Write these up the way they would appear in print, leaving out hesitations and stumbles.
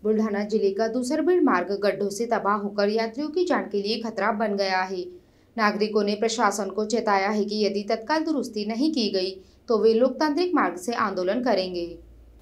बुल्ढाना जिले का दूसरबीड़ मार्ग गड्ढों से तबाह होकर यात्रियों की जान के लिए खतरा बन गया है। नागरिकों ने प्रशासन को चेताया है कि यदि तत्काल दुरुस्ती नहीं की गई तो वे लोकतांत्रिक मार्ग से आंदोलन करेंगे।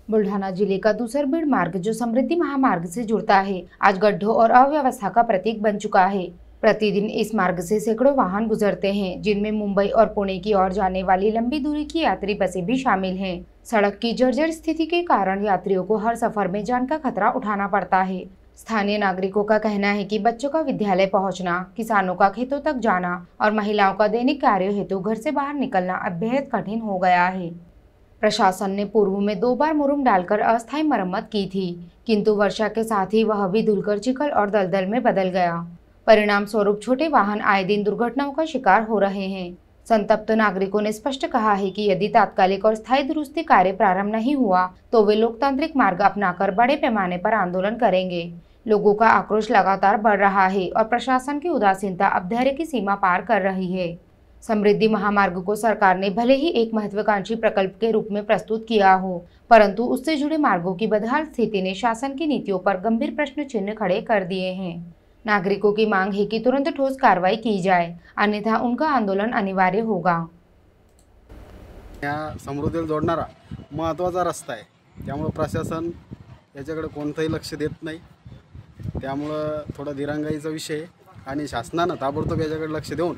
बुल्ढाना जिले का दूसरबीड़ मार्ग जो समृद्धि महामार्ग से जुड़ता है, आज गड्ढों और अव्यवस्था का प्रतीक बन चुका है। प्रतिदिन इस मार्ग से सैकड़ों वाहन गुजरते हैं, जिनमें मुंबई और पुणे की ओर जाने वाली लंबी दूरी की यात्री बसें भी शामिल हैं। सड़क की जर्जर स्थिति के कारण यात्रियों को हर सफर में जान का खतरा उठाना पड़ता है। स्थानीय नागरिकों का कहना है कि बच्चों का विद्यालय पहुंचना, किसानों का खेतों तक जाना और महिलाओं का दैनिक कार्यों हेतु घर से बाहर निकलना अब बेहद कठिन हो गया है। प्रशासन ने पूर्व में 2 बार मुरुम डालकर अस्थायी मरम्मत की थी, किंतु वर्षा के साथ ही वह भी धुलकर चिखल और दलदल में बदल गया। परिणाम स्वरूप छोटे वाहन आए दिन दुर्घटनाओं का शिकार हो रहे हैं। संतप्त नागरिकों ने स्पष्ट कहा है कि यदि तात्कालिक और स्थायी दुरुस्ती कार्य प्रारंभ नहीं हुआ तो वे लोकतांत्रिक मार्ग अपनाकर बड़े पैमाने पर आंदोलन करेंगे। लोगों का आक्रोश लगातार बढ़ रहा है और प्रशासन की उदासीनता अब धैर्य की सीमा पार कर रही है। समृद्धि महामार्ग को सरकार ने भले ही एक महत्वाकांक्षी प्रकल्प के रूप में प्रस्तुत किया हो, परंतु उससे जुड़े मार्गों की बदहाल स्थिति ने शासन की नीतियों पर गंभीर प्रश्न चिन्ह खड़े कर दिए हैं। नागरिकों की मांग है कि तुरंत ठोस कार्रवाई की जाए, अन्यथा उनका आंदोलन अनिवार्य होगा। या समृद्धीला जोडणारा महत्त्वाचा रस्ता आहे, त्यामुळे प्रशासन याच्याकडे कोणतंही लक्ष देत नाही। त्यामुळे थोडा दिरंगाईचा विषय आणि शासनानं ताबडतोब याच्याकडे लक्ष देऊन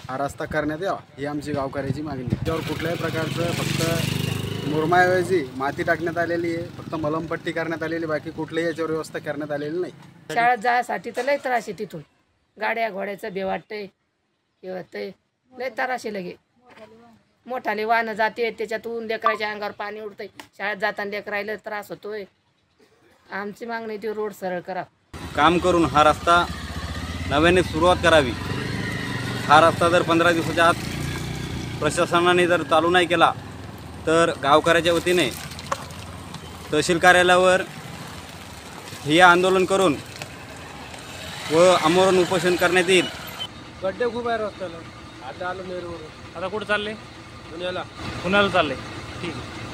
हा रस्ता करण्यात यावा ही आमची गावकऱ्याची मागणी आहे। त्यावर कुठल्याही प्रकारचं फक्त मुरमाऐवजी माती टाकण्यात आलेली आहे, फक्त मलमपट्टी करण्यात आलेली, बाकी कुठलीही याच्यावर व्यवस्था करण्यात आलेली नाही। शाळेत जायसाठी तर लय त्रास आहे, तिथून गाड्या घोड्याचं बे वाटतंय, हे वाटतंय लय त्रास आहे। लगे मोठाले वाहनं जाते, त्याच्यातून लेकराच्या अंगावर पाणी उडतंय, शाळेत जाताना लेकरायला त्रास होतोय। आमची मागणी ती रोड सरळ करा, काम करून हा रस्ता नव्याने सुरुवात करावी। हा रस्ता जर 15 दिवसाच्या आत प्रशासनाने जर चालू नाही केला तर गावकऱ्याच्या वतीने तहसील कार्यालयावर हे आंदोलन करून व आमरण उपोषण करण्यात येईल। गड्डे खूप आहे रस्त्याला। आता आलो नेरूर, आता कुठं चालले? पुण्याला चालले, ठीक आहे।